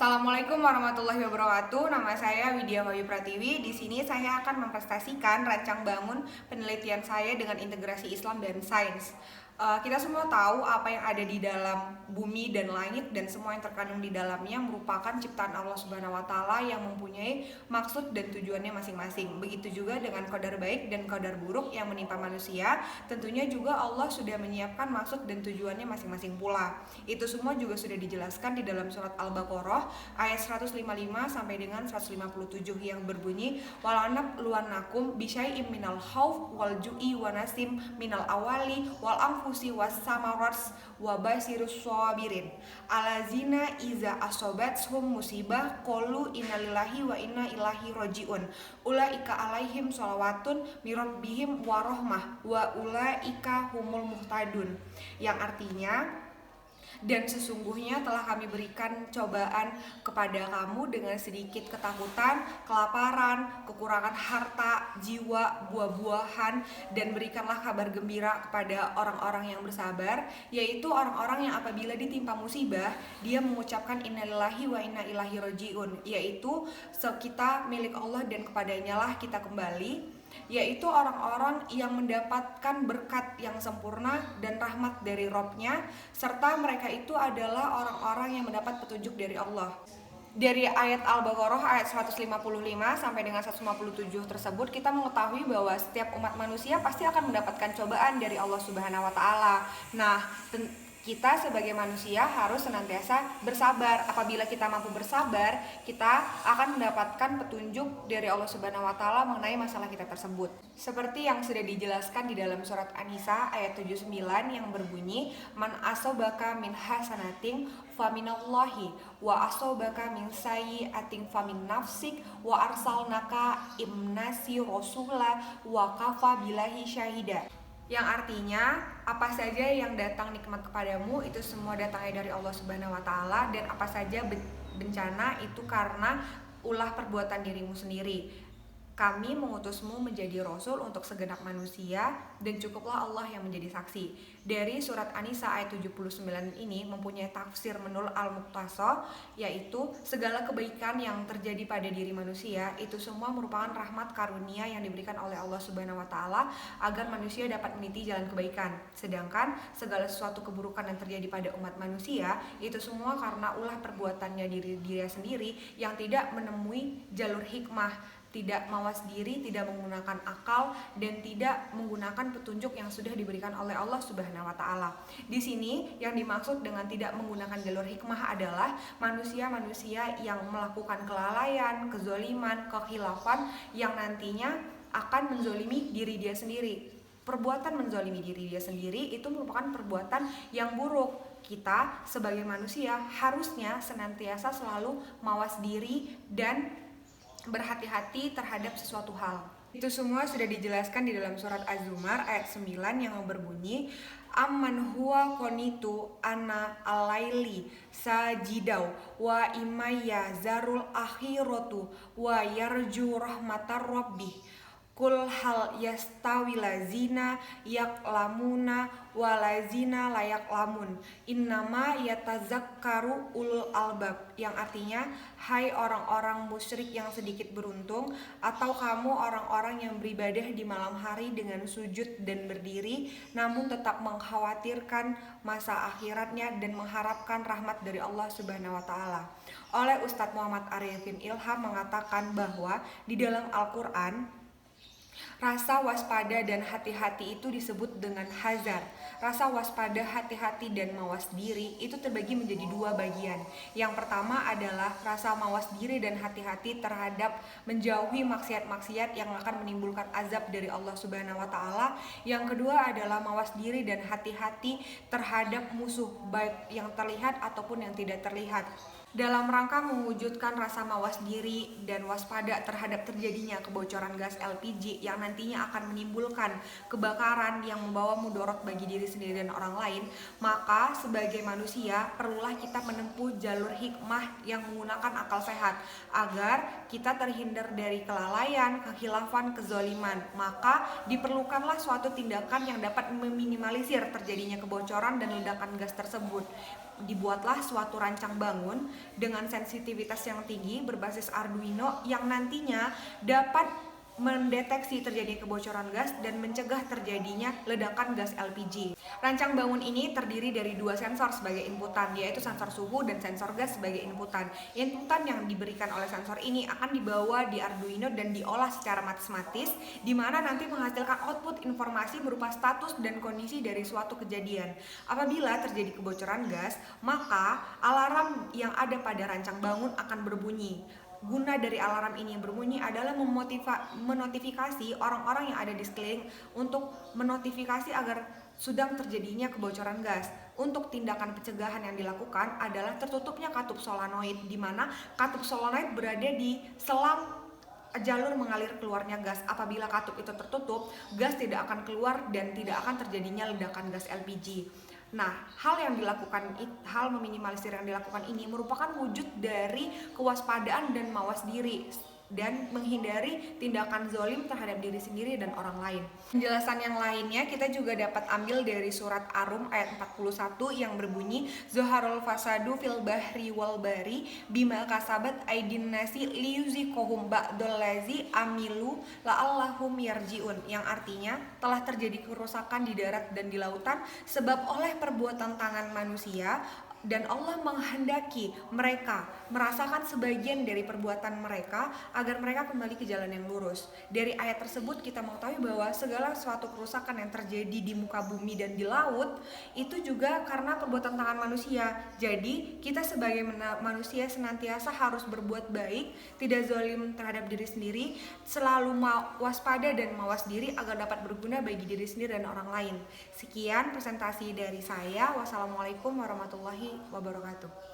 Assalamualaikum warahmatullahi wabarakatuh. Nama saya Widya Wayu Pratiwi. Di sini saya akan mempresentasikan rancang bangun penelitian saya dengan integrasi Islam dan sains. Kita semua tahu apa yang ada di dalam bumi dan langit dan semua yang terkandung di dalamnya merupakan ciptaan Allah Subhanahu wa taala yang mempunyai maksud dan tujuannya masing-masing. Begitu juga dengan qadar baik dan qadar buruk yang menimpa manusia, tentunya juga Allah sudah menyiapkan maksud dan tujuannya masing-masing pula. Itu semua juga sudah dijelaskan di dalam surat Al-Baqarah ayat 155 sampai dengan 157 yang berbunyi walanab luanakum bisyai'im minal khauf wal ju'i wa nasim minal awali wal anfusi was samarats wa basirus sabirin alazina iza asobathum musibah qalu innalillahi wa inna ilaihi rajiun ulaika alaihim sholawatun mirabbihim wa rahmah wa ulaika humul muhtadun, yang artinya dan sesungguhnya telah kami berikan cobaan kepada kamu dengan sedikit ketakutan, kelaparan, kekurangan harta, jiwa, buah-buahan, dan berikanlah kabar gembira kepada orang-orang yang bersabar, yaitu orang-orang yang apabila ditimpa musibah, dia mengucapkan innalillahi wa inna ilaihi rajiun, yaitu kita milik Allah dan kepadanya lah kita kembali, yaitu orang-orang yang mendapatkan berkat yang sempurna dan rahmat dari Robnya, serta mereka itu adalah orang-orang yang mendapat petunjuk dari Allah. Dari ayat Al-Baqarah ayat 155 sampai dengan 157 tersebut kita mengetahui bahwa setiap umat manusia pasti akan mendapatkan cobaan dari Allah Subhanahu wa taala. Nah, kita sebagai manusia harus senantiasa bersabar. Apabila kita mampu bersabar, kita akan mendapatkan petunjuk dari Allah Subhanahu wa taala mengenai masalah kita tersebut. Seperti yang sudah dijelaskan di dalam surat An-Nisa ayat 79 yang berbunyi man asobaka min hasanatin faminallahi wa asobaka min sayyi'atin famin nafsik wa arsalnaka imnasi rasula wa kafa billahi syahida, yang artinya apa saja yang datang nikmat kepadamu itu semua datangnya dari Allah Subhanahu wa taala, dan apa saja bencana itu karena ulah perbuatan dirimu sendiri. Kami mengutusmu menjadi rasul untuk segenap manusia dan cukuplah Allah yang menjadi saksi. Dari surat An-Nisa ayat 79 ini mempunyai tafsir menurut Al-Muqtasar, yaitu segala kebaikan yang terjadi pada diri manusia itu semua merupakan rahmat karunia yang diberikan oleh Allah Subhanahu wa taala agar manusia dapat meniti jalan kebaikan. Sedangkan segala sesuatu keburukan yang terjadi pada umat manusia itu semua karena ulah perbuatannya diri sendiri yang tidak menemui jalur hikmah, tidak mawas diri, tidak menggunakan akal, dan tidak menggunakan petunjuk yang sudah diberikan oleh Allah Subhanahu wa taala. Di sini yang dimaksud dengan tidak menggunakan jalur hikmah adalah manusia-manusia yang melakukan kelalaian, kezoliman, kekhilafan yang nantinya akan menzolimi diri dia sendiri. Perbuatan menzolimi diri dia sendiri itu merupakan perbuatan yang buruk. Kita sebagai manusia harusnya senantiasa selalu mawas diri dan berhati-hati terhadap sesuatu hal. Itu semua sudah dijelaskan di dalam surat Az-Zumar ayat 9 yang berbunyi amman huwa qanitu ana alaili sajidau wa imayya zarul akhiratu wa yarju rahmatar rabbih kul hal yastawi lazina yaklamuna walazina layak lamun innama yatazakkaru ulul albab, yang artinya hai orang-orang musyrik yang sedikit beruntung, atau kamu orang-orang yang beribadah di malam hari dengan sujud dan berdiri namun tetap mengkhawatirkan masa akhiratnya dan mengharapkan rahmat dari Allah Subhanahu wa taala. Oleh Ustadz Muhammad Arifin Ilham mengatakan bahwa di dalam Al-Qur'an rasa waspada dan hati-hati itu disebut dengan hazar. Rasa waspada, hati-hati, dan mawas diri itu terbagi menjadi dua bagian. Yang pertama adalah rasa mawas diri dan hati-hati terhadap menjauhi maksiat-maksiat yang akan menimbulkan azab dari Allah Subhanahu wa taala. Yang kedua adalah mawas diri dan hati-hati terhadap musuh baik yang terlihat ataupun yang tidak terlihat. Dalam rangka mewujudkan rasa mawas diri dan waspada terhadap terjadinya kebocoran gas LPG yang nantinya akan menimbulkan kebakaran yang membawa mudarat bagi diri sendiri dan orang lain, maka sebagai manusia perlulah kita menempuh jalur hikmah yang menggunakan akal sehat agar kita terhindar dari kelalaian, kekhilafan, kezaliman. Maka diperlukanlah suatu tindakan yang dapat meminimalisir terjadinya kebocoran dan ledakan gas tersebut. dibuatlah suatu rancang bangun dengan sensitivitas yang tinggi berbasis Arduino yang nantinya dapat mendeteksi terjadinya kebocoran gas dan mencegah terjadinya ledakan gas LPG. Rancang bangun ini terdiri dari dua sensor sebagai inputan, yaitu sensor suhu dan sensor gas sebagai inputan. Inputan yang diberikan oleh sensor ini akan dibawa di Arduino dan diolah secara matematis, di mana nanti menghasilkan output informasi berupa status dan kondisi dari suatu kejadian. Apabila terjadi kebocoran gas, maka alarm yang ada pada rancang bangun akan berbunyi. Guna dari alarm ini yang berbunyi adalah menotifikasi orang-orang yang ada di sekeliling untuk menotifikasi agar sedang terjadinya kebocoran gas. Untuk tindakan pencegahan yang dilakukan adalah tertutupnya katup solenoid, di mana katup solenoid berada di selang jalur mengalir keluarnya gas. Apabila katup itu tertutup, gas tidak akan keluar dan tidak akan terjadinya ledakan gas LPG. Nah, hal meminimalisir yang dilakukan ini merupakan wujud dari kewaspadaan dan mawas diri dan menghindari tindakan zalim terhadap diri sendiri dan orang lain. Penjelasan yang lainnya kita juga dapat ambil dari surat Ar-Rum ayat 41 yang berbunyi Zoharul fasadu fil bahri wal bari bima kasabat aidin nasi liyuzikohum ba'dolazi amilu la'allahum yarjiun, yang artinya telah terjadi kerusakan di darat dan di lautan sebab oleh perbuatan tangan manusia, dan Allah menghendaki mereka merasakan sebagian dari perbuatan mereka agar mereka kembali ke jalan yang lurus. Dari ayat tersebut kita mengetahui bahwa segala suatu kerusakan yang terjadi di muka bumi dan di laut itu juga karena perbuatan tangan manusia. Jadi kita sebagai manusia senantiasa harus berbuat baik, tidak zalim terhadap diri sendiri, selalu waspada dan mawas diri agar dapat berguna bagi diri sendiri dan orang lain. Sekian presentasi dari saya. Wassalamualaikum warahmatullahi wabarakatuh.